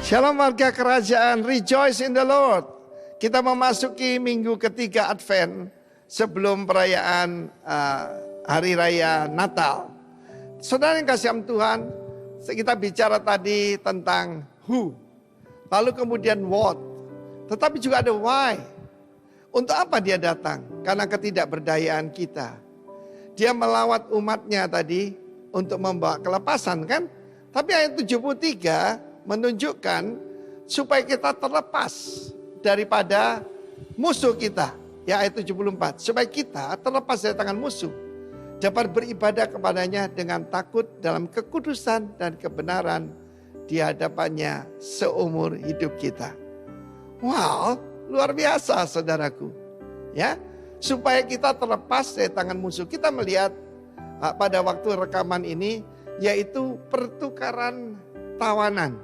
Shalom warga kerajaan, rejoice in the Lord. Kita memasuki minggu ketiga Advent sebelum perayaan Hari Raya Natal. Saudara yang kasih Tuhan, kita bicara tadi tentang who, lalu kemudian what, tetapi juga ada why. Untuk apa dia datang? Karena ketidakberdayaan kita. Dia melawat umatnya tadi untuk membawa kelepasan kan? Tapi ayat 73 menunjukkan supaya kita terlepas daripada musuh kita. Ya ayat 74, supaya kita terlepas dari tangan musuh. Dapat beribadah kepadanya dengan takut dalam kekudusan dan kebenaran di hadapannya seumur hidup kita. Wow, luar biasa saudaraku. Ya, supaya kita terlepas dari tangan musuh. Kita melihat pada waktu rekaman ini yaitu pertukaran tawanan.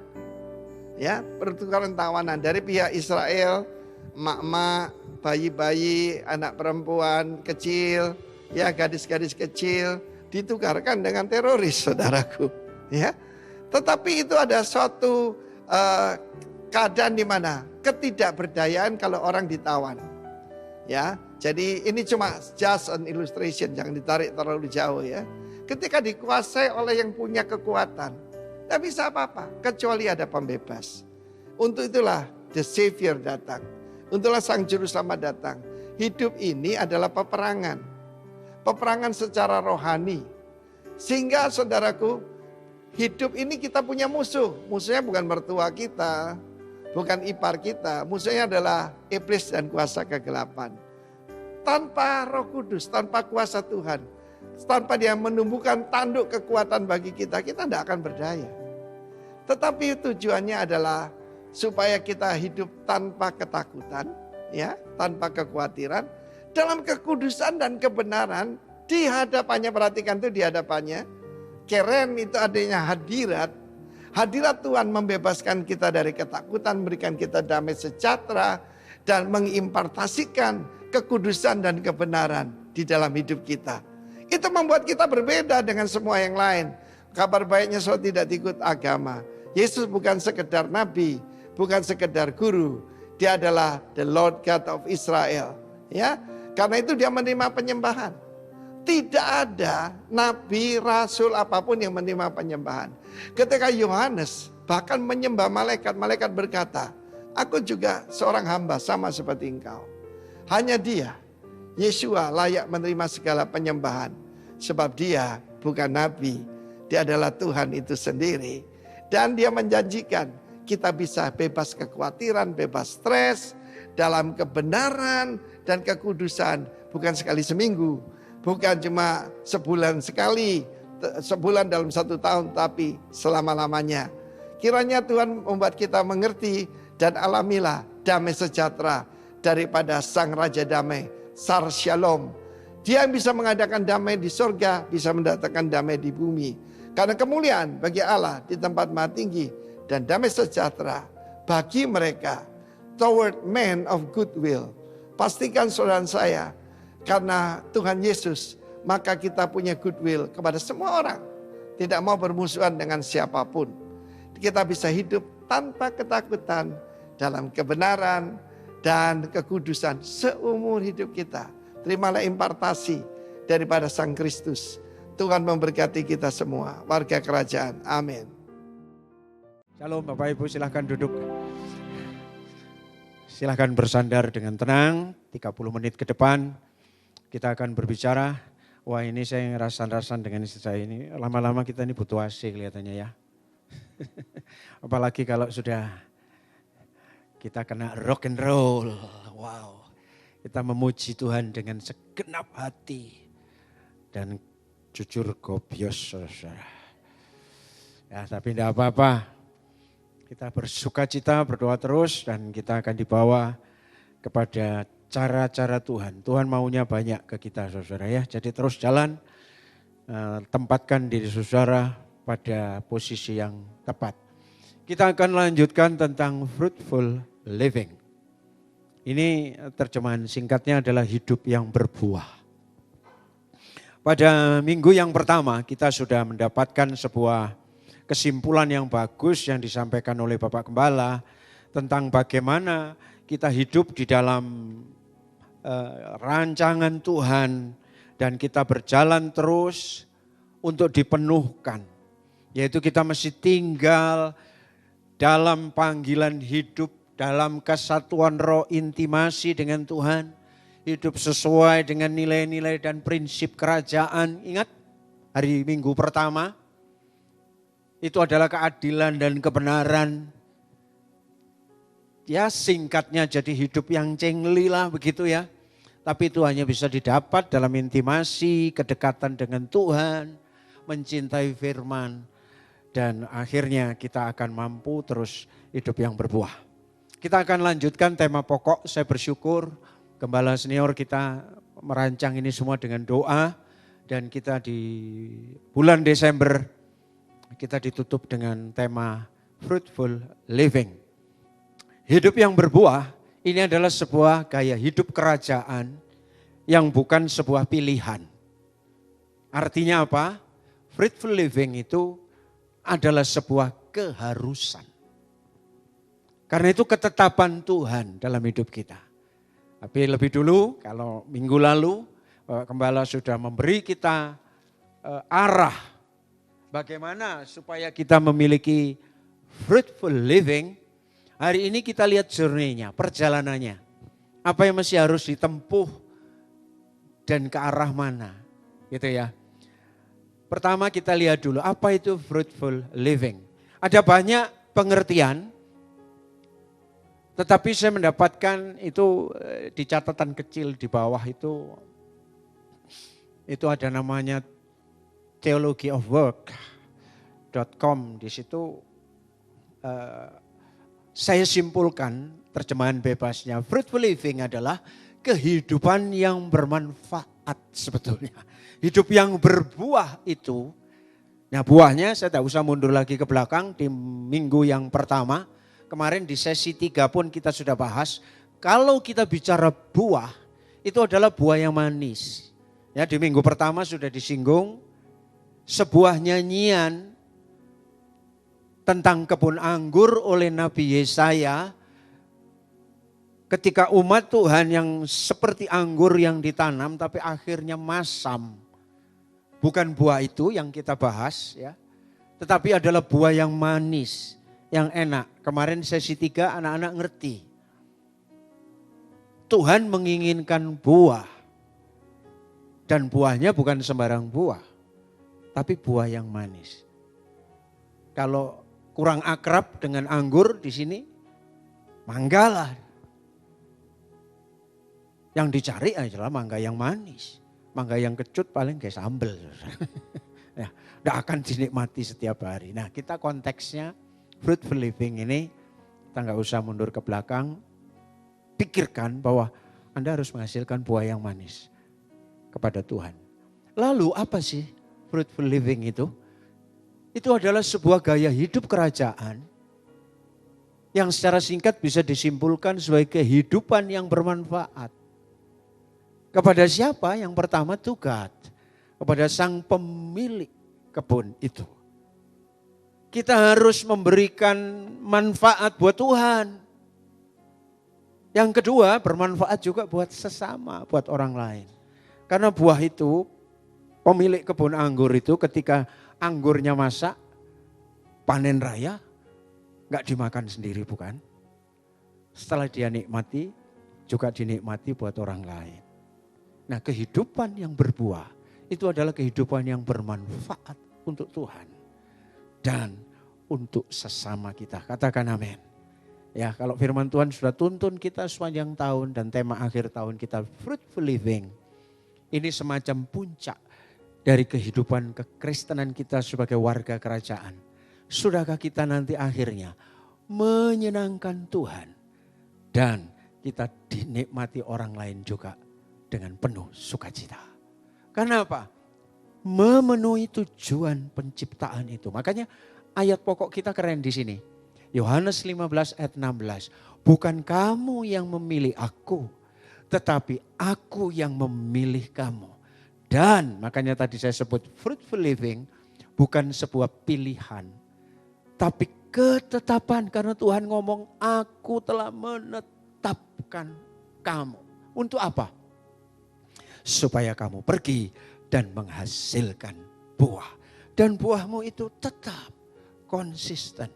Ya, pertukaran tawanan dari pihak Israel, emak-emak, bayi-bayi, anak perempuan kecil, ya gadis-gadis kecil ditukarkan dengan teroris, saudaraku. Ya, tetapi itu ada suatu keadaan di mana ketidakberdayaan kalau orang ditawan. Ya, jadi ini cuma just an illustration, jangan ditarik terlalu jauh ya. Ketika dikuasai oleh yang punya kekuatan, tidak bisa apa-apa, kecuali ada pembebas. Untuk itulah the Savior datang. Untuklah Sang Juru Selamat datang. Hidup ini adalah peperangan. Peperangan secara rohani. Sehingga saudaraku, hidup ini kita punya musuh. Musuhnya bukan mertua kita, bukan ipar kita. Musuhnya adalah iblis dan kuasa kegelapan. Tanpa Roh Kudus, tanpa kuasa Tuhan, tanpa dia menumbuhkan tanduk kekuatan bagi kita, kita tidak akan berdaya. Tetapi tujuannya adalah supaya kita hidup tanpa ketakutan, ya, tanpa kekhawatiran, dalam kekudusan dan kebenaran di hadapannya. Perhatikan itu di hadapannya. Keren itu adanya hadirat. Hadirat Tuhan membebaskan kita dari ketakutan, memberikan kita damai sejahtera dan mengimpartasikan kekudusan dan kebenaran di dalam hidup kita. Itu membuat kita berbeda dengan semua yang lain. Kabar baiknya soal tidak ikut agama. Yesus bukan sekedar nabi, bukan sekedar guru. Dia adalah the Lord God of Israel. Ya, karena itu dia menerima penyembahan. Tidak ada nabi, rasul apapun yang menerima penyembahan. Ketika Yohanes bahkan menyembah malaikat, malaikat berkata, aku juga seorang hamba sama seperti engkau. Hanya dia, Yeshua, layak menerima segala penyembahan. Sebab dia bukan nabi, dia adalah Tuhan itu sendiri. Dan dia menjanjikan kita bisa bebas kekhawatiran, bebas stres, dalam kebenaran dan kekudusan. Bukan sekali seminggu, bukan cuma sebulan sekali, sebulan dalam 1 tahun, tapi selama-lamanya. Kiranya Tuhan membuat kita mengerti dan alamilah damai sejahtera daripada Sang Raja Damai, Sar Shalom. Dia yang bisa mengadakan damai di surga, bisa mendatangkan damai di bumi. Karena kemuliaan bagi Allah di tempat maha tinggi dan damai sejahtera bagi mereka toward men of goodwill. Pastikan saudara saya, karena Tuhan Yesus, maka kita punya goodwill kepada semua orang. Tidak mau bermusuhan dengan siapapun. Kita bisa hidup tanpa ketakutan dalam kebenaran dan kekudusan seumur hidup kita. Terimalah impartasi daripada Sang Kristus. Tuhan memberkati kita semua, warga kerajaan. Amin. Shalom Bapak Ibu, silahkan duduk. Silahkan bersandar dengan tenang. 30 menit ke depan kita akan berbicara. Wah, ini saya ngerasan-rasan dengan istri saya ini. Lama-lama kita ini butuh AC kelihatannya ya. Apalagi kalau sudah kita kena rock and roll. Wow. Kita memuji Tuhan dengan segenap hati dan jujur gobios, saudara. Ya, tapi tidak apa-apa. Kita bersuka cita, berdoa terus dan kita akan dibawa kepada cara-cara Tuhan. Tuhan maunya banyak ke kita, saudara ya. Jadi terus jalan, tempatkan diri saudara pada posisi yang tepat. Kita akan lanjutkan tentang fruitful living. Ini terjemahan singkatnya adalah hidup yang berbuah. Pada minggu yang pertama kita sudah mendapatkan sebuah kesimpulan yang bagus yang disampaikan oleh Bapak Gembala tentang bagaimana kita hidup di dalam rancangan Tuhan dan kita berjalan terus untuk dipenuhkan. Yaitu kita mesti tinggal dalam panggilan hidup, dalam kesatuan roh, intimasi dengan Tuhan. Hidup sesuai dengan nilai-nilai dan prinsip kerajaan. Ingat hari Minggu pertama itu adalah keadilan dan kebenaran. Ya singkatnya jadi hidup yang cengli lah begitu ya. Tapi itu hanya bisa didapat dalam intimasi, kedekatan dengan Tuhan, mencintai firman. Dan akhirnya kita akan mampu terus hidup yang berbuah. Kita akan lanjutkan tema pokok, saya bersyukur Gembala senior kita merancang ini semua dengan doa. Dan kita di bulan Desember kita ditutup dengan tema fruitful living. Hidup yang berbuah ini adalah sebuah gaya hidup kerajaan yang bukan sebuah pilihan. Artinya apa? Fruitful living itu adalah sebuah keharusan. Karena itu ketetapan Tuhan dalam hidup kita. Tapi lebih dulu kalau minggu lalu Bapak Gembala sudah memberi kita arah bagaimana supaya kita memiliki fruitful living. Hari ini kita lihat journey-nya, perjalanannya. Apa yang masih harus ditempuh dan ke arah mana gitu ya. Pertama kita lihat dulu apa itu fruitful living. Ada banyak pengertian. Tetapi saya mendapatkan itu di catatan kecil di bawah itu ada namanya theologyofwork.com. Di situ saya simpulkan terjemahan bebasnya fruitful living adalah kehidupan yang bermanfaat sebetulnya. Hidup yang berbuah itu, nah buahnya saya tidak usah mundur lagi ke belakang di minggu yang pertama. Kemarin di sesi 3 pun kita sudah bahas, kalau kita bicara buah, itu adalah buah yang manis. Ya, di minggu pertama sudah disinggung, sebuah nyanyian tentang kebun anggur oleh Nabi Yesaya, ketika umat Tuhan yang seperti anggur yang ditanam tapi akhirnya masam. Bukan buah itu yang kita bahas ya, tetapi adalah buah yang manis. Yang enak, kemarin sesi 3 anak-anak ngerti. Tuhan menginginkan buah. Dan buahnya bukan sembarang buah. Tapi buah yang manis. Kalau kurang akrab dengan anggur di sini, mangga lah. Yang dicari adalah mangga yang manis. Mangga yang kecut paling kayak sambel. Ya, tidak akan dinikmati setiap hari. Nah kita konteksnya, fruitful living ini, kita nggak usah mundur ke belakang, pikirkan bahwa Anda harus menghasilkan buah yang manis kepada Tuhan. Lalu apa sih fruitful living itu? Itu adalah sebuah gaya hidup kerajaan yang secara singkat bisa disimpulkan sebagai kehidupan yang bermanfaat. Kepada siapa? Yang pertama to God, kepada sang pemilik kebun itu. Kita harus memberikan manfaat buat Tuhan. Yang kedua bermanfaat juga buat sesama, buat orang lain. Karena buah itu, pemilik kebun anggur itu ketika anggurnya masak, panen raya, gak dimakan sendiri bukan. Setelah dia nikmati, juga dinikmati buat orang lain. Nah kehidupan yang berbuah, itu adalah kehidupan yang bermanfaat untuk Tuhan. Dan untuk sesama kita. Katakan amin. Ya, kalau firman Tuhan sudah tuntun kita sepanjang tahun dan tema akhir tahun kita fruitful living. Ini semacam puncak dari kehidupan kekristenan kita sebagai warga kerajaan. Sudahkah kita nanti akhirnya menyenangkan Tuhan dan kita dinikmati orang lain juga dengan penuh sukacita. Karena apa? Memenuhi tujuan penciptaan itu. Makanya ayat pokok kita keren di sini. Yohanes 15 ayat 16. Bukan kamu yang memilih aku, tetapi aku yang memilih kamu. Dan makanya tadi saya sebut fruitful living bukan sebuah pilihan, Tapi ketetapan, karena Tuhan ngomong, aku telah menetapkan kamu. Untuk apa? Supaya kamu pergi dan menghasilkan buah. Dan buahmu itu tetap konsisten.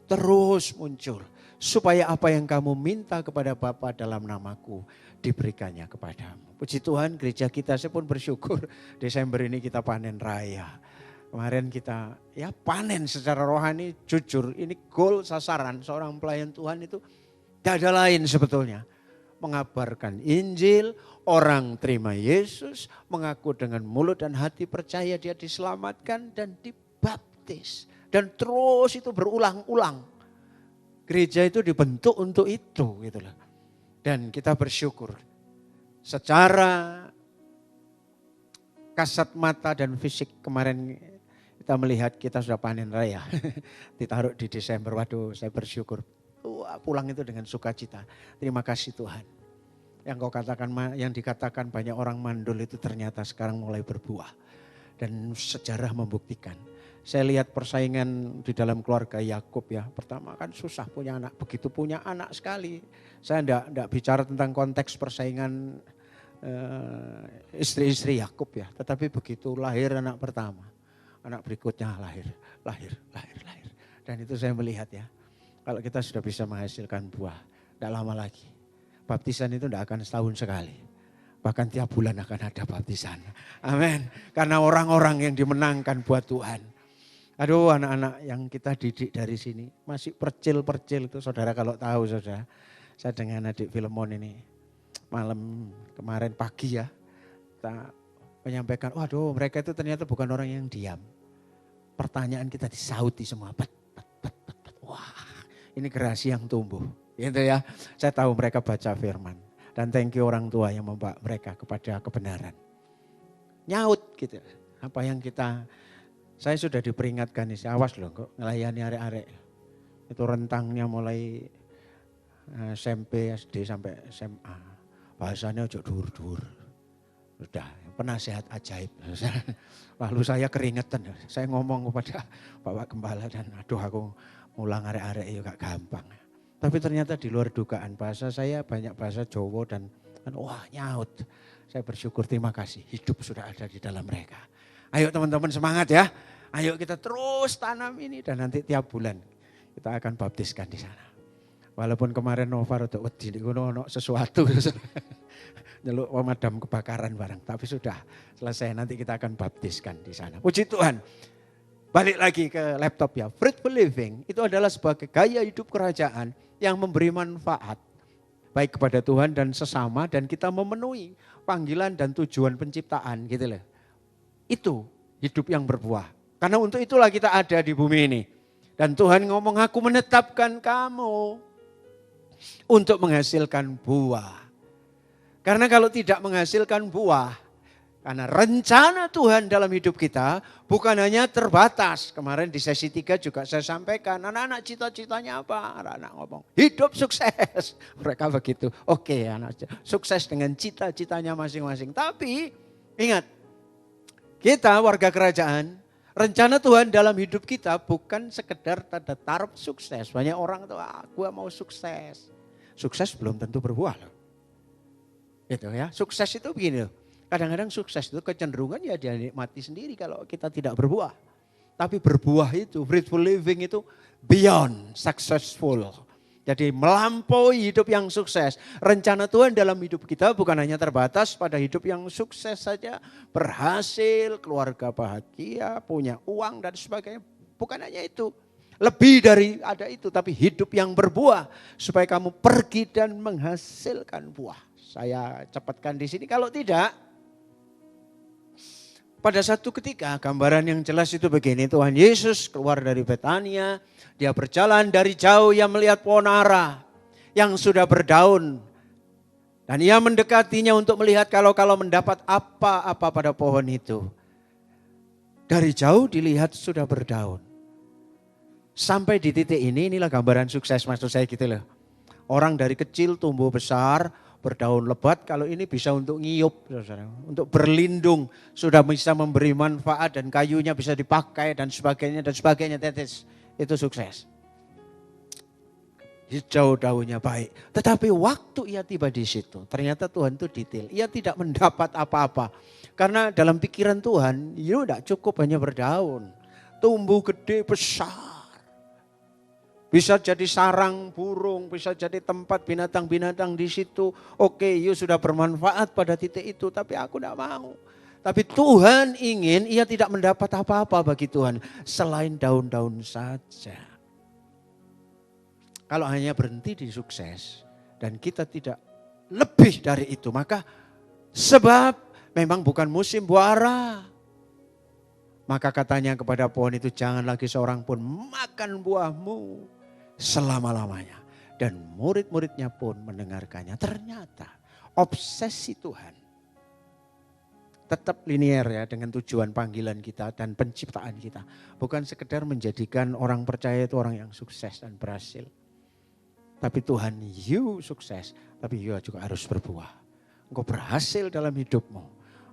Terus muncul. Supaya apa yang kamu minta kepada Bapa dalam namaku diberikannya kepadamu. Puji Tuhan, gereja kita, saya pun bersyukur Desember ini kita panen raya. Kemarin kita ya panen secara rohani, jujur ini goal sasaran seorang pelayan Tuhan itu tidak ada lain sebetulnya. Mengabarkan Injil, orang terima Yesus, mengaku dengan mulut dan hati percaya dia diselamatkan dan dibaptis. Dan terus itu berulang-ulang. Gereja itu dibentuk untuk itu gitu loh. Dan kita bersyukur secara kasat mata dan fisik kemarin kita melihat kita sudah panen raya. Ditaruh di Desember, waduh saya bersyukur. Pulang itu dengan sukacita. Terima kasih Tuhan. Yang dikatakan banyak orang mandul itu ternyata sekarang mulai berbuah. Dan sejarah membuktikan. Saya lihat persaingan di dalam keluarga Yakub ya. Pertama kan susah punya anak. Begitu punya anak sekali. Saya enggak bicara tentang konteks persaingan istri-istri Yakub ya. Tetapi begitu lahir anak pertama. Anak berikutnya lahir. Dan itu saya melihat ya. Kalau kita sudah bisa menghasilkan buah, tidak lama lagi. Baptisan itu tidak akan setahun sekali. Bahkan tiap bulan akan ada baptisan. Amin. Karena orang-orang yang dimenangkan buat Tuhan. Aduh, anak-anak yang kita didik dari sini. Masih percil-percil itu saudara kalau tahu saudara. Saya dengan adik Filemon ini malam kemarin pagi ya. Kita menyampaikan, waduh mereka itu ternyata bukan orang yang diam. Pertanyaan kita disauti semua. Wah. Ini gerasi yang tumbuh, gitu ya. Saya tahu mereka baca firman. Dan thank you orang tua yang membawa mereka kepada kebenaran. Nyaut gitu. Apa yang saya sudah diperingatkan nih, awas loh kok ngelayani arek-arek. Itu rentangnya mulai SMP, SD sampai SMA. Bahasanya ojo dur-dur. Sudah, penasehat ajaib. Lalu saya keringetan, saya ngomong kepada Bapak Gembala dan aduh aku mulang arek-arek ya gak gampang. Tapi ternyata di luar dugaan bahasa saya banyak bahasa Jawa dan wah nyaut. Saya bersyukur, terima kasih hidup sudah ada di dalam mereka. Ayo teman-teman semangat ya. Ayo kita terus tanam ini dan nanti tiap bulan kita akan baptiskan di sana. Walaupun kemarin Nova untuk wedi ono sesuatu nyeluk pemadam kebakaran barang, tapi sudah selesai nanti kita akan baptiskan di sana. Puji Tuhan. Balik lagi ke laptop ya. Fruitful living itu adalah sebagai gaya hidup kerajaan yang memberi manfaat baik kepada Tuhan dan sesama dan kita memenuhi panggilan dan tujuan penciptaan gitu loh. Itu hidup yang berbuah. Karena untuk itulah kita ada di bumi ini. Dan Tuhan ngomong aku menetapkan kamu untuk menghasilkan buah. Karena kalau tidak menghasilkan buah, karena rencana Tuhan dalam hidup kita bukan hanya terbatas. Kemarin di sesi 3 juga saya sampaikan, anak-anak cita-citanya apa? Anak-anak ngomong, hidup sukses. Mereka begitu, oke anak sukses dengan cita-citanya masing-masing. Tapi ingat, kita warga kerajaan, rencana Tuhan dalam hidup kita bukan sekedar tanda taraf sukses. Banyak orang tuh, gue mau sukses. Sukses belum tentu berbuah loh. Gitu ya, sukses itu begini loh. Kadang-kadang sukses itu kecenderungan ya dia nikmati sendiri kalau kita tidak berbuah. Tapi berbuah itu, fruitful living itu beyond successful. Jadi melampaui hidup yang sukses. Rencana Tuhan dalam hidup kita bukan hanya terbatas pada hidup yang sukses saja. Berhasil, keluarga bahagia, punya uang dan sebagainya. Bukan hanya itu. Lebih dari ada itu, tapi hidup yang berbuah. Supaya kamu pergi dan menghasilkan buah. Saya cepatkan di sini, kalau tidak... Pada satu ketika gambaran yang jelas itu begini, Tuhan Yesus keluar dari Betania, dia berjalan dari jauh, ia melihat pohon ara yang sudah berdaun. Dan ia mendekatinya untuk melihat kalau mendapat apa-apa pada pohon itu. Dari jauh dilihat sudah berdaun. Sampai di titik ini, inilah gambaran sukses maksud saya gitu loh. Orang dari kecil tumbuh besar, berdaun lebat, kalau ini bisa untuk ngiyup, untuk berlindung, sudah bisa memberi manfaat dan kayunya bisa dipakai dan sebagainya tetes. itu sukses. Hijau daunnya baik. Tetapi waktu ia tiba di situ, ternyata Tuhan itu detail. Ia tidak mendapat apa-apa. Karena dalam pikiran Tuhan, itu tidak cukup hanya berdaun. Tumbuh gede besar. Bisa jadi sarang burung, bisa jadi tempat binatang-binatang di situ. Oke, you sudah bermanfaat pada titik itu, tapi aku tidak mau. Tapi Tuhan ingin, ia tidak mendapat apa-apa bagi Tuhan. Selain daun-daun saja. Kalau hanya berhenti di sukses dan kita tidak lebih dari itu, maka sebab memang bukan musim buah ara. Maka katanya kepada pohon itu, jangan lagi seorang pun makan buahmu selama-lamanya. Dan murid-muridnya pun mendengarkannya. Ternyata obsesi Tuhan tetap linier ya dengan tujuan panggilan kita dan penciptaan kita. Bukan sekedar menjadikan orang percaya itu orang yang sukses dan berhasil. Tapi Tuhan, you sukses, tapi you juga harus berbuah. Engkau berhasil dalam hidupmu.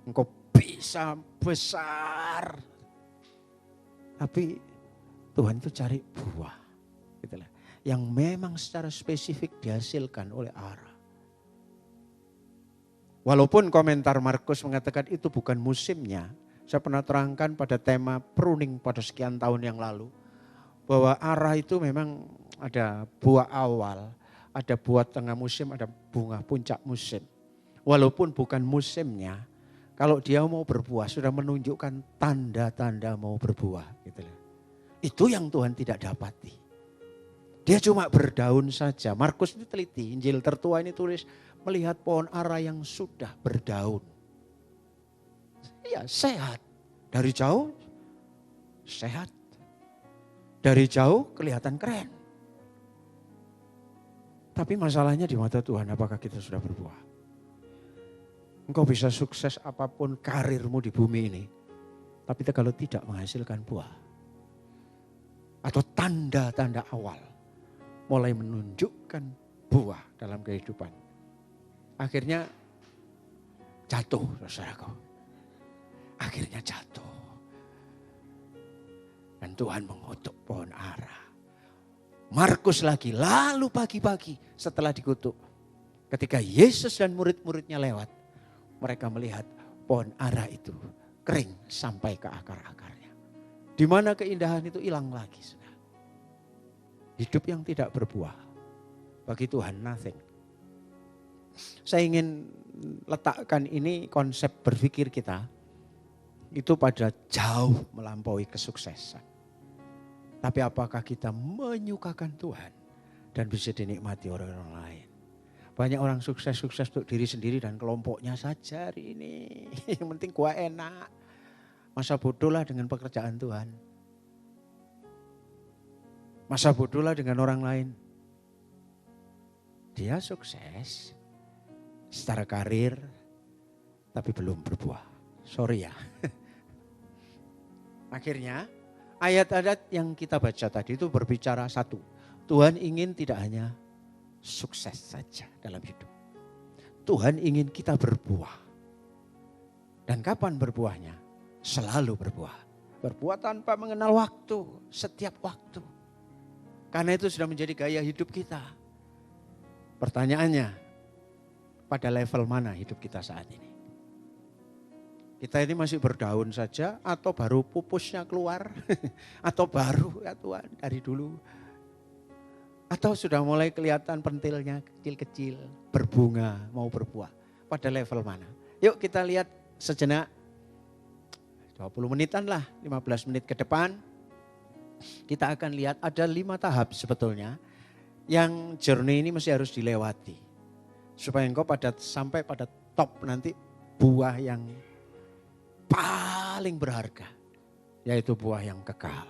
Engkau bisa besar. Tapi Tuhan itu cari buah. Gitulah. Yang memang secara spesifik dihasilkan oleh ara. Walaupun komentar Markus mengatakan itu bukan musimnya. Saya pernah terangkan pada tema pruning pada sekian tahun yang lalu. Bahwa ara itu memang ada buah awal, ada buah tengah musim, ada bunga puncak musim. Walaupun bukan musimnya, kalau dia mau berbuah sudah menunjukkan tanda-tanda mau berbuah. Gitu. Itu yang Tuhan tidak dapati. Dia cuma berdaun saja. Markus itu teliti, Injil tertua ini tulis melihat pohon ara yang sudah berdaun. Iya sehat, dari jauh sehat. Dari jauh kelihatan keren. Tapi masalahnya di mata Tuhan, apakah kita sudah berbuah? Engkau bisa sukses apapun karirmu di bumi ini. Tapi kalau tidak menghasilkan buah. Atau tanda-tanda awal. Mulai menunjukkan buah dalam kehidupan. Akhirnya jatuh, saudaraku. Akhirnya jatuh. Dan Tuhan mengutuk pohon ara. Markus lagi, lalu pagi-pagi setelah dikutuk. Ketika Yesus dan murid-muridnya lewat. Mereka melihat pohon ara itu kering sampai ke akar-akarnya. Di mana keindahan itu hilang lagi. Hidup yang tidak berbuah. Bagi Tuhan nothing. Saya ingin letakkan ini konsep berpikir kita. Itu pada jauh melampaui kesuksesan. Tapi apakah kita menyukakan Tuhan dan bisa dinikmati orang-orang lain? Banyak orang sukses-sukses untuk diri sendiri dan kelompoknya saja hari ini. Yang penting gua enak. Masa bodoh lah dengan pekerjaan Tuhan. Masa bodoh lah dengan orang lain. Dia sukses secara karir tapi belum berbuah. Sorry ya. Akhirnya ayat-ayat yang kita baca tadi itu berbicara satu. Tuhan ingin tidak hanya sukses saja dalam hidup. Tuhan ingin kita berbuah. Dan kapan berbuahnya? Selalu berbuah. Berbuah tanpa mengenal waktu, setiap waktu. Karena itu sudah menjadi gaya hidup kita. Pertanyaannya, pada level mana hidup kita saat ini? Kita ini masih berdaun saja atau baru pupusnya keluar? Atau baru ya Tuhan dari dulu? Atau sudah mulai kelihatan pentilnya kecil-kecil, berbunga, mau berbuah. Pada level mana? Yuk kita lihat sejenak, 20 menitan lah, 15 menit ke depan. Kita akan lihat ada 5 tahap sebetulnya yang journey ini masih harus dilewati. Supaya engkau sampai pada top nanti buah yang paling berharga. Yaitu buah yang kekal.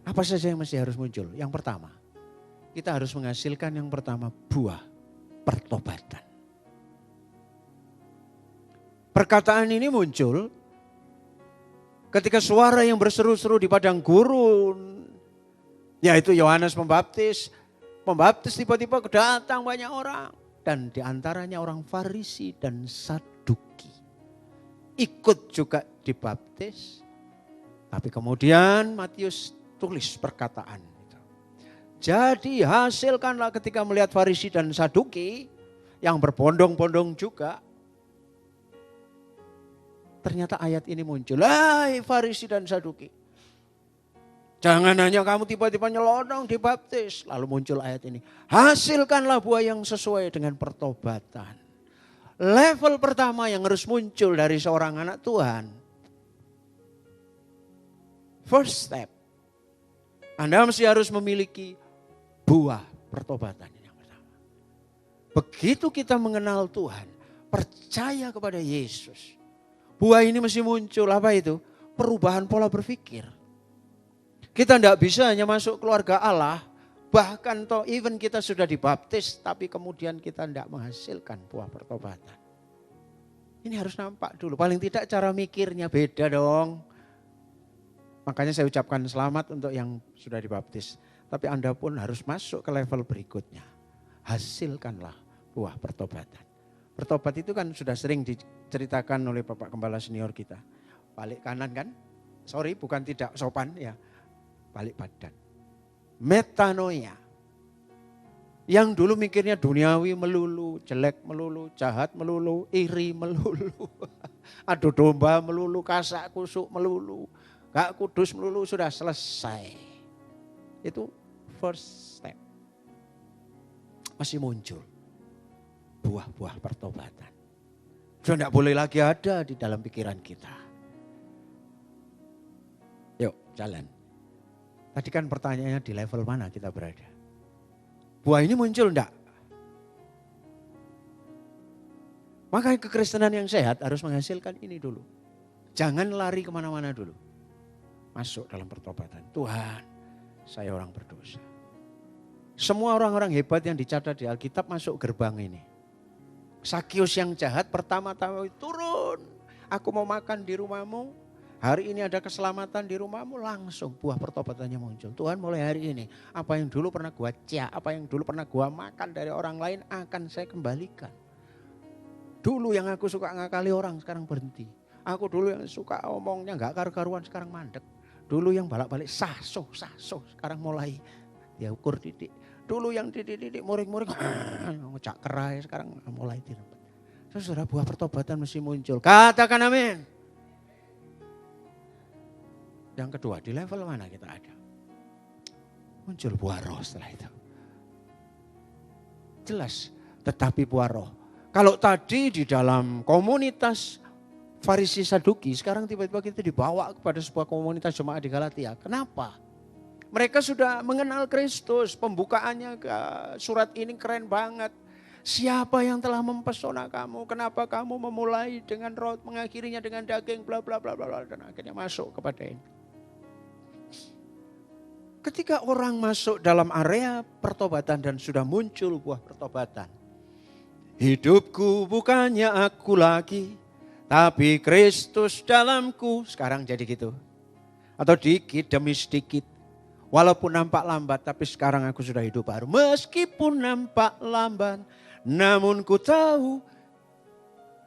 Apa saja yang masih harus muncul? Yang pertama, kita harus menghasilkan yang pertama buah pertobatan. Perkataan ini muncul ketika suara yang berseru-seru di padang gurun, yaitu Yohanes Pembaptis. Pembaptis tiba-tiba datang banyak orang. Dan diantaranya orang Farisi dan Saduki. Ikut juga dibaptis. Tapi kemudian Matius tulis perkataan itu. Jadi hasilkanlah ketika melihat Farisi dan Saduki yang berbondong-bondong juga. Ternyata ayat ini muncul. Hai Farisi dan Saduki. Jangan hanya kamu tiba-tiba nyelonong dibaptis. Lalu muncul ayat ini. Hasilkanlah buah yang sesuai dengan pertobatan. Level pertama yang harus muncul dari seorang anak Tuhan. First step. Anda mesti harus memiliki buah pertobatan yang pertama. Begitu kita mengenal Tuhan, percaya kepada Yesus. Buah ini mesti muncul, apa itu? Perubahan pola berpikir. Kita tidak bisa hanya masuk keluarga Allah, bahkan even kita sudah dibaptis, tapi kemudian kita tidak menghasilkan buah pertobatan. Ini harus nampak dulu, paling tidak cara mikirnya beda dong. Makanya saya ucapkan selamat untuk yang sudah dibaptis. Tapi Anda pun harus masuk ke level berikutnya. Hasilkanlah buah pertobatan. Bertobat itu kan sudah sering diceritakan oleh Bapak Gembala senior kita. Balik kanan kan? Sorry, bukan tidak sopan ya. Balik badan. Metanoia. Yang dulu mikirnya duniawi melulu, jelek melulu, jahat melulu, iri melulu. Adu domba melulu, kasak kusuk melulu. Gak kudus melulu, sudah selesai. Itu first step. Masih muncul buah-buah pertobatan. Sudah tidak boleh lagi ada di dalam pikiran kita. Yuk jalan. Tadi kan pertanyaannya di level mana kita berada. Buah ini muncul enggak? Maka kekristenan yang sehat harus menghasilkan ini dulu. Jangan lari kemana-mana dulu. Masuk dalam pertobatan. Tuhan, saya orang berdosa. Semua orang-orang hebat yang dicatat di Alkitab masuk gerbang ini. Sakius yang jahat pertama-tama turun. Aku mau makan di rumahmu. Hari ini ada keselamatan di rumahmu, langsung buah pertobatannya muncul. Tuhan mulai hari ini, apa yang dulu pernah gua apa yang dulu pernah gua makan dari orang lain akan saya kembalikan. Dulu yang aku suka ngakali orang sekarang berhenti. Aku dulu yang suka omongnya gak karu-karuan sekarang mandek. Dulu yang balak-balik saso sekarang mulai dia ukur titik. Dulu yang titik muring-muring ngecak kerai sekarang mulai dirempet. Saudara, buah pertobatan mesti muncul. Katakan amin. Yang kedua, di level mana kita ada? Muncul buah roh setelah itu. Jelas, tetapi buah roh. Kalau tadi di dalam komunitas Farisi Saduki, sekarang tiba-tiba kita dibawa kepada sebuah komunitas jemaat di Galatia. Kenapa? Mereka sudah mengenal Kristus, pembukaannya ke surat ini keren banget. Siapa yang telah mempesona kamu? Kenapa kamu memulai dengan roh, mengakhirinya dengan daging, bla bla bla bla, dan akhirnya masuk kepada ini. Ketika orang masuk dalam area pertobatan dan sudah muncul buah pertobatan. Hidupku bukannya aku lagi, tapi Kristus dalamku. Sekarang jadi gitu. Atau dikit demi sedikit. Walaupun nampak lambat, tapi sekarang aku sudah hidup baru. Meskipun nampak lambat, namun ku tahu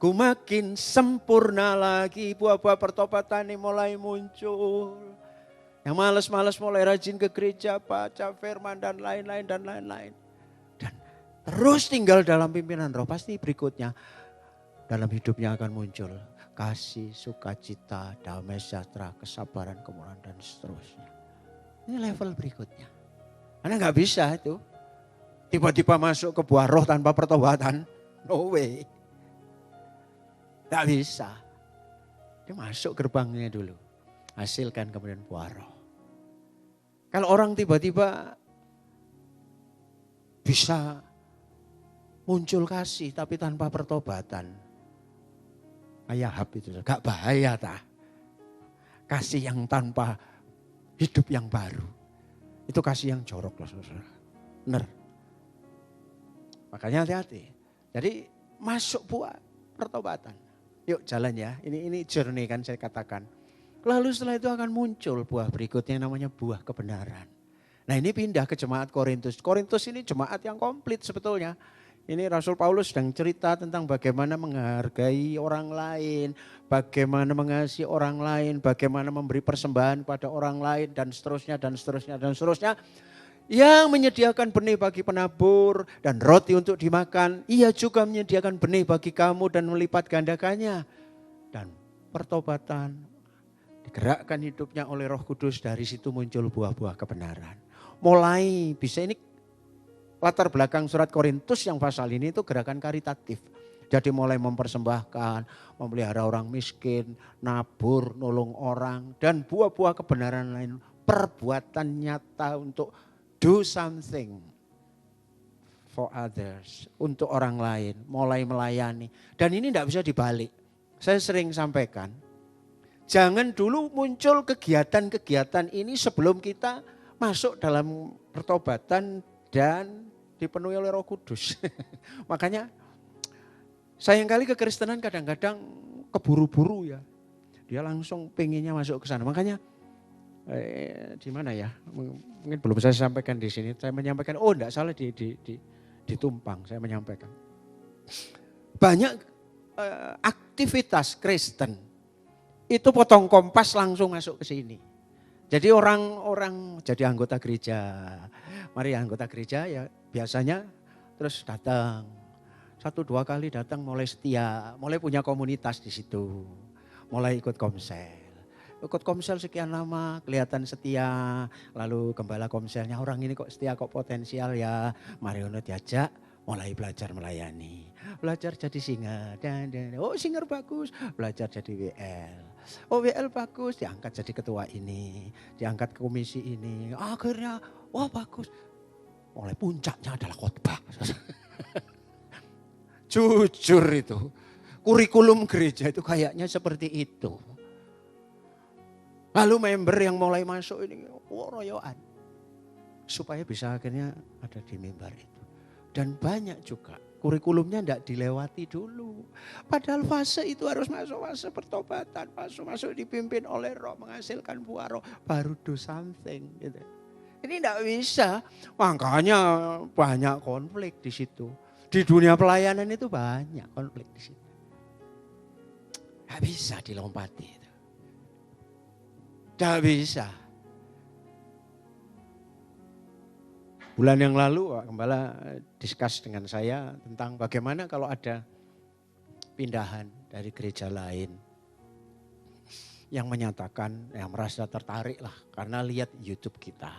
ku makin sempurna lagi. Buah-buah pertobatan ini mulai muncul. Yang malas-malas mulai rajin ke gereja, baca firman dan lain-lain dan lain-lain. Dan terus tinggal dalam pimpinan roh, pasti berikutnya dalam hidupnya akan muncul kasih, sukacita, damai sejahtera, kesabaran, kemurahan dan seterusnya. Ini level berikutnya. Anda nggak bisa itu. Tiba-tiba masuk ke buah roh tanpa pertobatan. No way. Nggak bisa. Dia masuk gerbangnya dulu. Hasilkan kemudian buah roh. Kalau orang tiba-tiba bisa muncul kasih tapi tanpa pertobatan. Ayahab itu gak bahaya tak? Kasih yang tanpa hidup yang baru. Itu kasih yang jorok loh saudara. Benar. Makanya hati-hati. Jadi masuk buah pertobatan. Yuk jalan ya. Ini journey kan saya katakan. Lalu setelah itu akan muncul buah berikutnya yang namanya buah kebenaran. Nah ini pindah ke jemaat Korintus. Korintus ini jemaat yang komplit sebetulnya. Ini Rasul Paulus sedang cerita tentang bagaimana menghargai orang lain, bagaimana mengasihi orang lain, bagaimana memberi persembahan pada orang lain, dan seterusnya, dan seterusnya, dan seterusnya. Yang menyediakan benih bagi penabur dan roti untuk dimakan, ia juga menyediakan benih bagi kamu dan melipat gandakannya. Dan pertobatan, digerakkan hidupnya oleh Roh Kudus, dari situ muncul buah-buah kebenaran. Mulai bisa ini latar belakang surat Korintus yang pasal ini itu gerakan karitatif. Jadi mulai mempersembahkan, memelihara orang miskin, nabur, nolong orang, dan buah-buah kebenaran lain. Perbuatan nyata untuk do something for others, untuk orang lain, mulai melayani. Dan ini tidak bisa dibalik. Saya sering sampaikan, jangan dulu muncul kegiatan-kegiatan ini sebelum kita masuk dalam pertobatan dan dipenuhi oleh Roh Kudus. Makanya sayangkali kekristenan kadang-kadang keburu-buru ya. Dia langsung pengennya masuk ke sana. Makanya di mana ya? Mungkin belum saya sampaikan di sini. Saya menyampaikan, oh enggak salah di Tumpang saya menyampaikan. Banyak aktivitas Kristen itu potong kompas langsung masuk ke sini. Jadi orang-orang jadi anggota gereja, mari anggota gereja ya biasanya terus datang. 1-2 kali datang mulai setia, mulai punya komunitas di situ. Mulai ikut komsel. Ikut komsel sekian lama, kelihatan setia. Lalu gembala komselnya, orang ini kok setia, kok potensial ya. Mari diajak, mulai belajar melayani. Belajar jadi singer, oh singer bagus, belajar jadi WL. Oh WL bagus, diangkat jadi ketua ini, diangkat ke komisi ini. Akhirnya, wah bagus. Mulai puncaknya adalah khotbah. Jujur itu, kurikulum gereja itu kayaknya seperti itu. Lalu member yang mulai masuk ini, royoan. Supaya bisa akhirnya ada di mimbar itu. Dan banyak juga kurikulumnya tidak dilewati dulu. Padahal fase itu harus masuk fase pertobatan. Masuk dipimpin oleh Roh, menghasilkan buah Roh. Baru do something gitu. Ini tidak bisa. Makanya banyak konflik di situ. Di dunia pelayanan itu banyak konflik di situ. Tidak bisa dilompati itu. Tidak bisa. Bulan yang lalu Pak Gembala diskus dengan saya tentang bagaimana kalau ada pindahan dari gereja lain yang menyatakan, yang merasa tertarik lah karena lihat YouTube kita.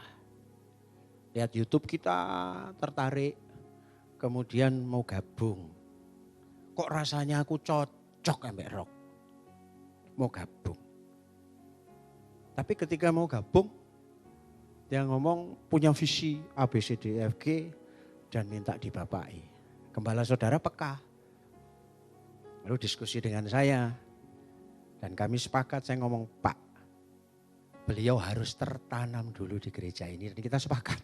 Lihat YouTube kita tertarik, kemudian mau gabung. Kok rasanya aku cocok ambek rock, mau gabung. Tapi ketika mau gabung, dia ngomong punya visi A, B, C, D, F, G dan minta dibapai. Gembala saudara peka. Lalu diskusi dengan saya. Dan kami sepakat, saya ngomong, Pak, beliau harus tertanam dulu di gereja ini. Dan kita sepakat.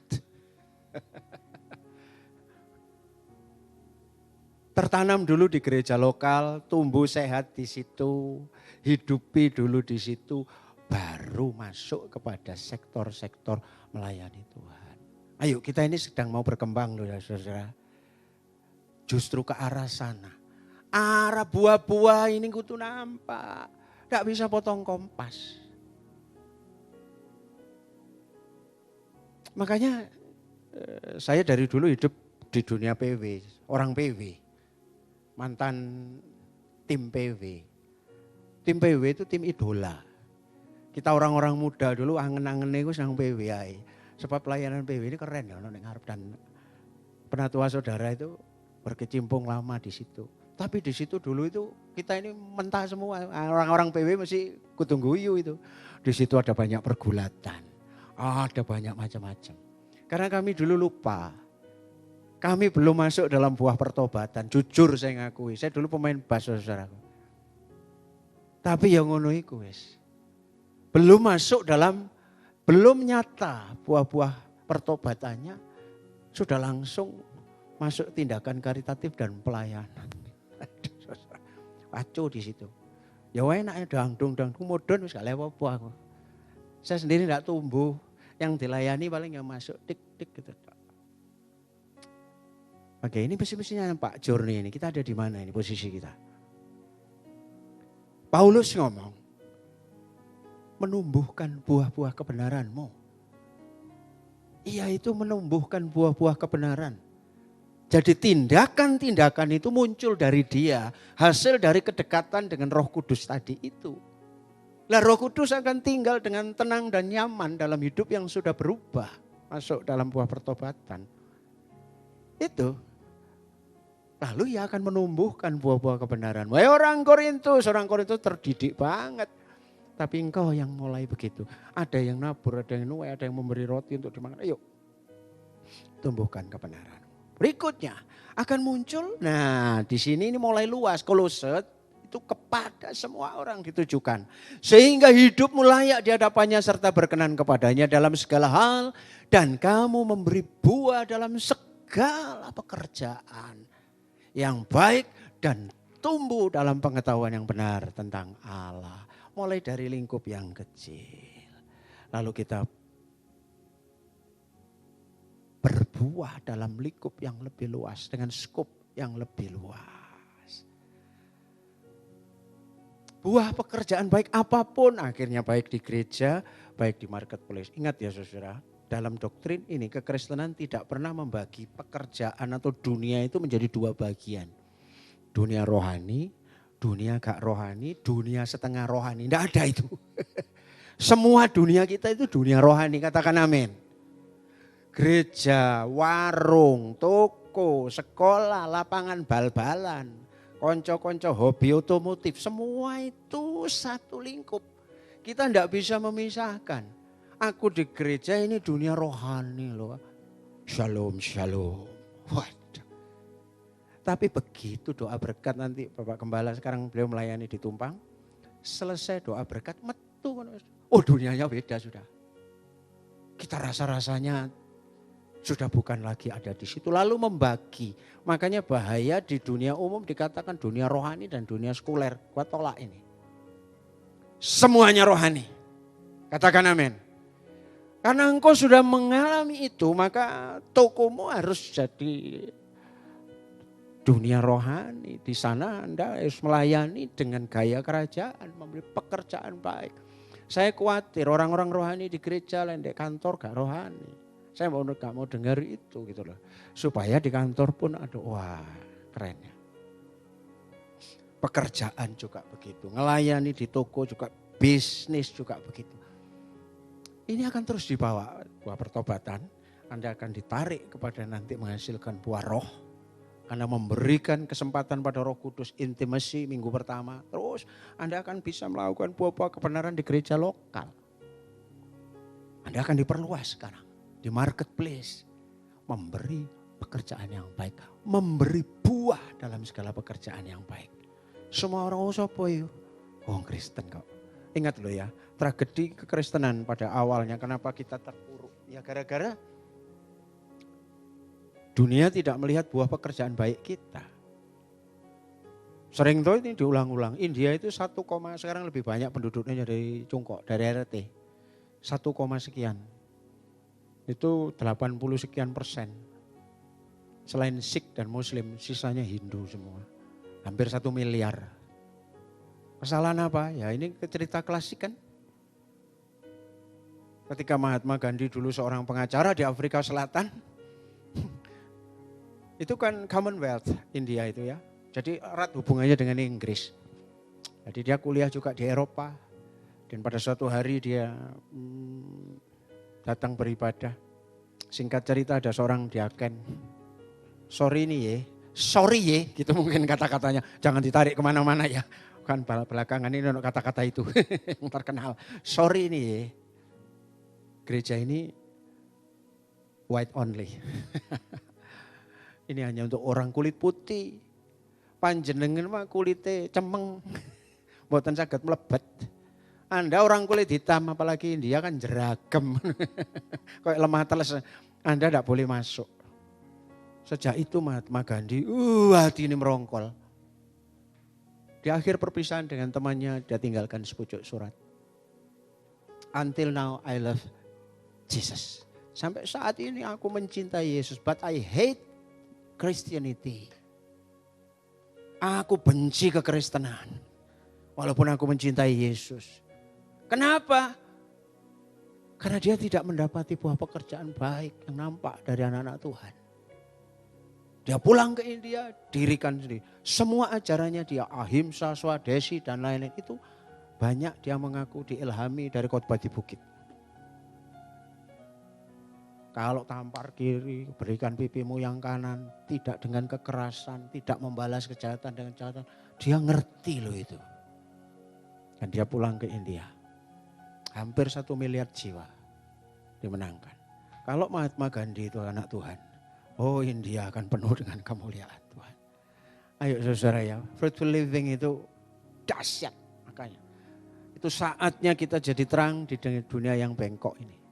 Tertanam dulu di gereja lokal, tumbuh sehat di situ, hidupi dulu di situ. Baru masuk kepada sektor-sektor melayani Tuhan. Ayo kita ini sedang mau berkembang loh ya saudara. Justru ke arah sana. Arah buah-buah ini kudu nampak. Gak bisa potong kompas. Makanya saya dari dulu hidup di dunia PW. Orang PW. Mantan tim PW. Tim PW itu tim idola. Kita orang-orang muda dulu angen-angennya itu sang PW aja. Sebab pelayanan PW ini keren ya, ngarep dan penatua saudara itu berkecimpung lama di situ. Tapi di situ dulu itu kita ini mentah semua, orang-orang PW mesti kutungguyu itu. Di situ ada banyak pergulatan, ada banyak macam-macam. Karena kami dulu lupa, kami belum masuk dalam buah pertobatan. Jujur saya ngakui, saya dulu pemain bass saudaraku. Tapi yang ngono iku wis. Belum masuk dalam, belum nyata buah-buah pertobatannya, sudah langsung masuk tindakan karitatif dan pelayanan. Kacau di situ. Ya enaknya dangdung modern wis gak lewo apa aku. Saya sendiri tidak tumbuh, yang dilayani paling yang masuk tik-tik gitu. Oke, ini mesti-mestinya Pak Jorni ini, kita ada di mana ini posisi kita? Paulus ngomong, menumbuhkan buah-buah kebenaranmu. Iya, itu menumbuhkan buah-buah kebenaran. Jadi tindakan-tindakan itu muncul dari dia, hasil dari kedekatan dengan Roh Kudus tadi itu. Lah Roh Kudus akan tinggal dengan tenang dan nyaman dalam hidup yang sudah berubah, masuk dalam buah pertobatan. Itu. Lalu ia akan menumbuhkan buah-buah kebenaran. Wahai orang Korintus terdidik banget. Tapi engkau yang mulai begitu. Ada yang nabur, ada yang nuai, ada yang memberi roti untuk dimakan. Ayo, tumbuhkan kebenaran. Berikutnya akan muncul, nah di sini ini mulai luas. Kolose itu kepada semua orang ditujukan. Sehingga hidupmu layak di hadapannya serta berkenan kepadanya dalam segala hal. Dan kamu memberi buah dalam segala pekerjaan yang baik dan tumbuh dalam pengetahuan yang benar tentang Allah. Mulai dari lingkup yang kecil. Lalu kita berbuah dalam lingkup yang lebih luas dengan skop yang lebih luas. Buah pekerjaan baik apapun akhirnya baik di gereja, baik di marketplace. Ingat ya saudara, dalam doktrin ini kekristenan tidak pernah membagi pekerjaan atau dunia itu menjadi dua bagian. Dunia rohani, dunia gak rohani, dunia setengah rohani. Tidak ada itu. Semua dunia kita itu dunia rohani, katakan amin. Gereja, warung, toko, sekolah, lapangan bal-balan, konco-konco hobi otomotif, semua itu satu lingkup. Kita tidak bisa memisahkan. Aku di gereja ini dunia rohani loh. Shalom, shalom. Waduh. Tapi begitu doa berkat nanti Bapak Gembala sekarang beliau melayani di Tumpang. Selesai doa berkat metu. Oh dunianya beda sudah. Kita rasa-rasanya sudah bukan lagi ada di situ. Lalu membagi. Makanya bahaya di dunia umum dikatakan dunia rohani dan dunia sekuler. Gua tolak ini. Semuanya rohani. Katakan amin. Karena engkau sudah mengalami itu, maka tokomu harus jadi dunia rohani. Di sana Anda harus melayani dengan gaya kerajaan, memberi pekerjaan baik. Saya khawatir orang-orang rohani di gereja lain, di kantor gak rohani. Saya gak mau dengar itu gitu loh. Supaya di kantor pun ada, wah keren ya. Pekerjaan juga begitu, ngelayani di toko juga, bisnis juga begitu. Ini akan terus dibawa buah pertobatan. Anda akan ditarik kepada nanti menghasilkan buah roh. Anda memberikan kesempatan pada Roh Kudus intimasi minggu pertama. Terus Anda akan bisa melakukan buah-buah kebenaran di gereja lokal. Anda akan diperluas sekarang di marketplace. Memberi pekerjaan yang baik. Memberi buah dalam segala pekerjaan yang baik. Semua orang sopo yuk. Oh Kristen kok. Ingat loh ya, tragedi kekristenan pada awalnya kenapa kita terpuruk. Ya gara-gara dunia tidak melihat buah pekerjaan baik kita. Sering tuh ini diulang-ulang. India itu 1, sekarang lebih banyak penduduknya dari Cungkok, dari RT. 1, sekian. Itu 80 sekian %. Selain Sikh dan Muslim, sisanya Hindu semua. Hampir 1 miliar. Kesalahan apa? Ya ini cerita klasik kan. Ketika Mahatma Gandhi dulu seorang pengacara di Afrika Selatan. Itu kan Commonwealth India itu ya. Jadi erat hubungannya dengan Inggris. Jadi dia kuliah juga di Eropa. Dan pada suatu hari dia datang beribadah. Singkat cerita ada seorang diaken. Sorry ye, gitu mungkin kata-katanya. Jangan ditarik kemana-mana ya. Kan belakangan ini untuk kata-kata itu yang terkenal. Sorry nih, gereja ini white only. Ini hanya untuk orang kulit putih. Panjenengan mah kulitnya cemeng, mboten saged mlebet. Anda orang kulit hitam, apalagi India kan jeragem. Kayak lemah teles, Anda tidak boleh masuk. Sejak itu Mahatma Gandhi, hati ini merongkol. Di akhir perpisahan dengan temannya, dia tinggalkan sepucuk surat. Until now I love Jesus. Sampai saat ini aku mencintai Yesus, but I hate Christianity. Aku benci kekristenan. Walaupun aku mencintai Yesus. Kenapa? Karena dia tidak mendapati buah pekerjaan baik yang nampak dari anak-anak Tuhan. Dia pulang ke India, dirikan sendiri. Semua ajarannya dia, ahimsa, swadesi dan lain-lain itu banyak dia mengaku diilhami dari khotbah di bukit. Kalau tampar kiri, berikan pipimu yang kanan, tidak dengan kekerasan, tidak membalas kejahatan dengan kejahatan. Dia ngerti loh itu. Dan dia pulang ke India. Hampir 1 miliar jiwa dimenangkan. Kalau Mahatma Gandhi itu anak Tuhan, oh India akan penuh dengan kemuliaan Tuhan. Ayo saudara ya, fruitful living itu dahsyat makanya. Itu saatnya kita jadi terang di dunia yang bengkok ini.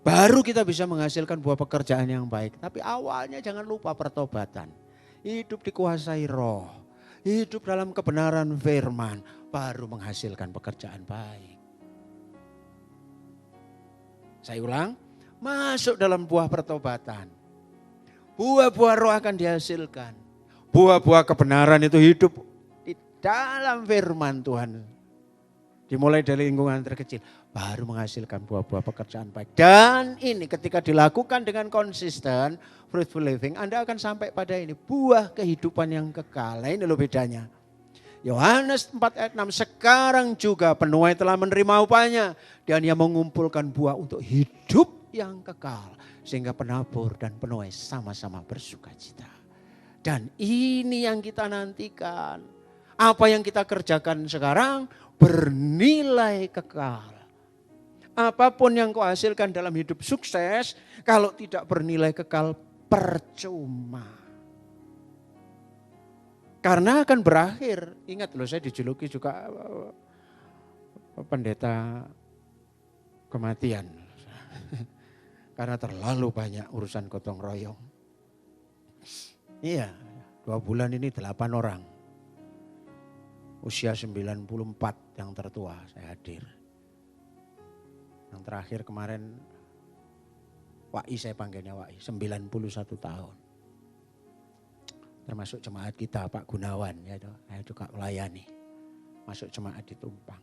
Baru kita bisa menghasilkan buah pekerjaan yang baik. Tapi awalnya jangan lupa pertobatan. Hidup dikuasai roh. Hidup dalam kebenaran firman. Baru menghasilkan pekerjaan baik. Saya ulang. Masuk dalam buah pertobatan. Buah-buah roh akan dihasilkan. Buah-buah kebenaran itu hidup di dalam firman Tuhan. Dimulai dari lingkungan terkecil, baru menghasilkan buah-buah pekerjaan baik. Dan ini ketika dilakukan dengan konsisten, fruitful living, Anda akan sampai pada ini, buah kehidupan yang kekal. Nah, ini loh bedanya. Yohanes 4 ayat 6, sekarang juga penuai telah menerima upahnya. Dan ia mengumpulkan buah untuk hidup yang kekal. Sehingga penabur dan penuai sama-sama bersukacita. Dan ini yang kita nantikan. Apa yang kita kerjakan sekarang bernilai kekal. Apapun yang kau hasilkan dalam hidup sukses, kalau tidak bernilai kekal percuma. Karena akan berakhir. Ingat loh, saya dijuluki juga pendeta kematian. Karena terlalu banyak urusan gotong royong. Iya, 2 bulan ini 8 orang. Usia 94 yang tertua saya hadir. Yang terakhir kemarin Wai, saya panggilnya Wai, 91 tahun. Termasuk jemaat kita Pak Gunawan, ya, saya juga melayani. Masuk jemaat di Tumpang.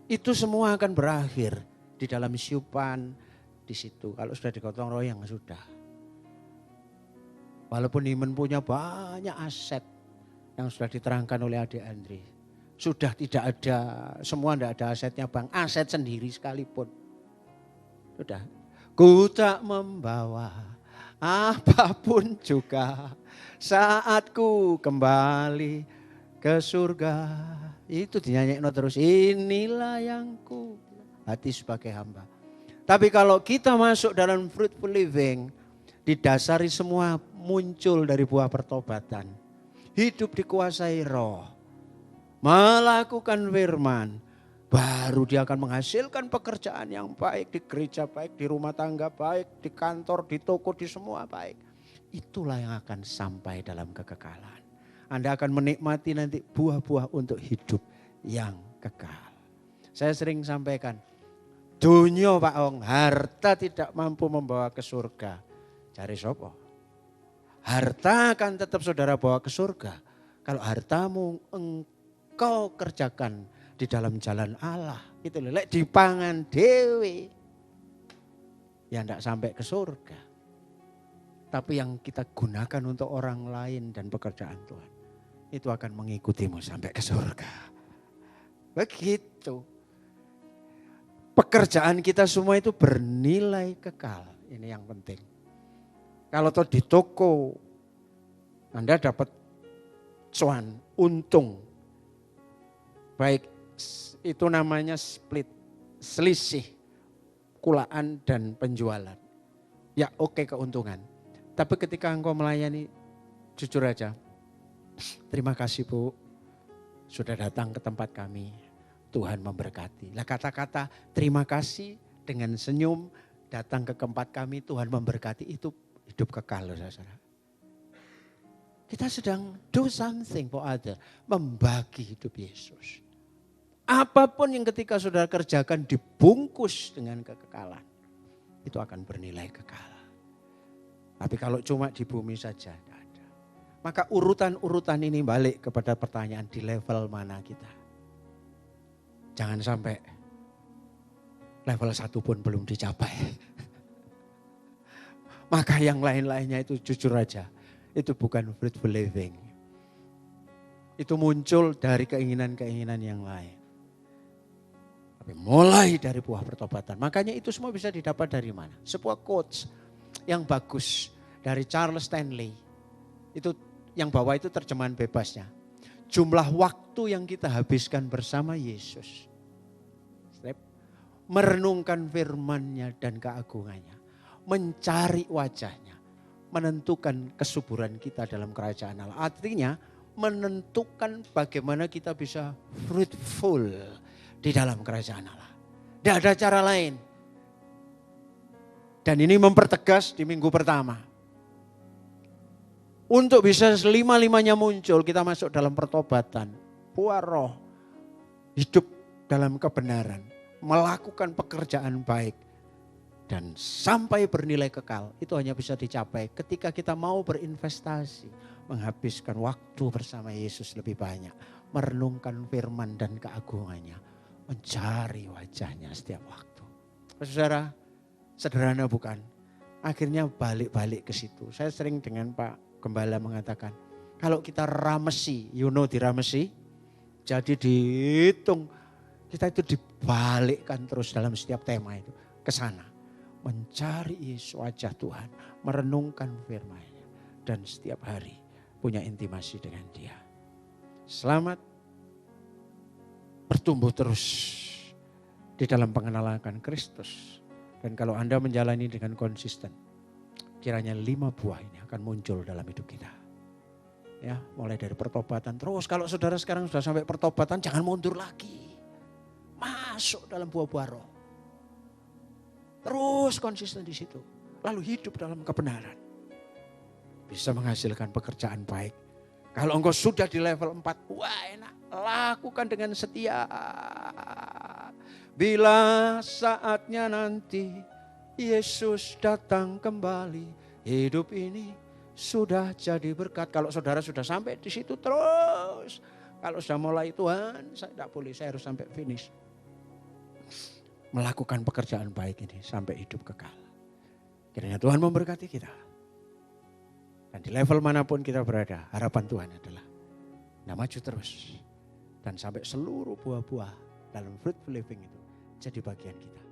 Itu semua akan berakhir di dalam siupan di situ. Kalau sudah digotong royong sudah. Walaupun Iman punya banyak aset yang sudah diterangkan oleh adik Andri. Sudah tidak ada, semua tidak ada asetnya bang, aset sendiri sekalipun. Sudah, ku tak membawa apapun juga saat ku kembali ke surga. Itu dinyanyikan terus, inilah yang ku hati sebagai hamba. Tapi kalau kita masuk dalam fruitful living, didasari semua muncul dari buah pertobatan. Hidup dikuasai roh, melakukan firman, baru dia akan menghasilkan pekerjaan yang baik di gereja baik, di rumah tangga baik, di kantor, di toko, di semua baik. Itulah yang akan sampai dalam kekekalan. Anda akan menikmati nanti buah-buah untuk hidup yang kekal. Saya sering sampaikan, dunia Pak Ong, harta tidak mampu membawa ke surga. Cari sopo? Harta akan tetap saudara bawa ke surga. Kalau hartamu engkau kerjakan di dalam jalan Allah. Itu lelek dipangan dewe. Ya enggak sampai ke surga. Tapi yang kita gunakan untuk orang lain dan pekerjaan Tuhan. Itu akan mengikutimu sampai ke surga. Begitu. Pekerjaan kita semua itu bernilai kekal. Ini yang penting. Kalau di toko Anda dapat cuan, untung. Baik itu namanya split, selisih, kulaan dan penjualan. Ya oke, keuntungan. Tapi ketika engkau melayani, jujur aja, terima kasih Bu, sudah datang ke tempat kami. Tuhan memberkati. Lah kata-kata terima kasih dengan senyum datang ke tempat kami, Tuhan memberkati, itu hidup kekal loh saudara. Kita sedang do something for other. Membagi hidup Yesus. Apapun yang ketika saudara kerjakan dibungkus dengan kekekalan. Itu akan bernilai kekal. Tapi kalau cuma di bumi saja, tidak ada. Maka urutan-urutan ini balik kepada pertanyaan di level mana kita. Jangan sampai level 1 pun belum dicapai. Maka yang lain-lainnya itu jujur aja, itu bukan fruitful living. Itu muncul dari keinginan-keinginan yang lain. Tapi mulai dari buah pertobatan. Makanya itu semua bisa didapat dari mana? Sebuah quotes yang bagus dari Charles Stanley. Itu yang bawah itu terjemahan bebasnya. Jumlah waktu yang kita habiskan bersama Yesus. Merenungkan firman-Nya dan keagungannya. Mencari wajahnya. Menentukan kesuburan kita dalam kerajaan Allah. Artinya menentukan bagaimana kita bisa fruitful di dalam kerajaan Allah. Tidak ada cara lain. Dan ini mempertegas di minggu pertama. Untuk bisa lima-limanya muncul, kita masuk dalam pertobatan. Buah roh, hidup dalam kebenaran, melakukan pekerjaan baik, dan sampai bernilai kekal. Itu hanya bisa dicapai ketika kita mau berinvestasi, menghabiskan waktu bersama Yesus lebih banyak, merenungkan firman dan keagungannya, mencari wajahnya setiap waktu. Saudara, sederhana bukan? Akhirnya balik-balik ke situ. Saya sering dengan Pak Gembala mengatakan, kalau kita ramesi, diramesi, jadi dihitung, kita itu dibalikkan terus dalam setiap tema itu ke sana. Mencari Yesus wajah Tuhan, merenungkan firman-Nya, dan setiap hari punya intimasi dengan Dia. Selamat bertumbuh terus di dalam pengenalan akan Kristus. Dan kalau Anda menjalani dengan konsisten, kiranya 5 buah ini akan muncul dalam hidup kita. Ya, mulai dari pertobatan. Terus kalau saudara sekarang sudah sampai pertobatan, jangan mundur lagi. Masuk dalam buah-buah roh. Terus konsisten di situ. Lalu hidup dalam kebenaran. Bisa menghasilkan pekerjaan baik. Kalau engkau sudah di level 4, wah enak. Lakukan dengan setia. Bila saatnya nanti Yesus datang kembali, hidup ini sudah jadi berkat. Kalau saudara sudah sampai di situ terus. Kalau sudah mulai Tuhan, saya tidak boleh, saya harus sampai finish. Melakukan pekerjaan baik ini sampai hidup kekal. Kiranya Tuhan memberkati kita. Dan di level manapun kita berada, harapan Tuhan adalah nah maju terus. Dan sampai seluruh buah-buah dalam fruitful living itu jadi bagian kita.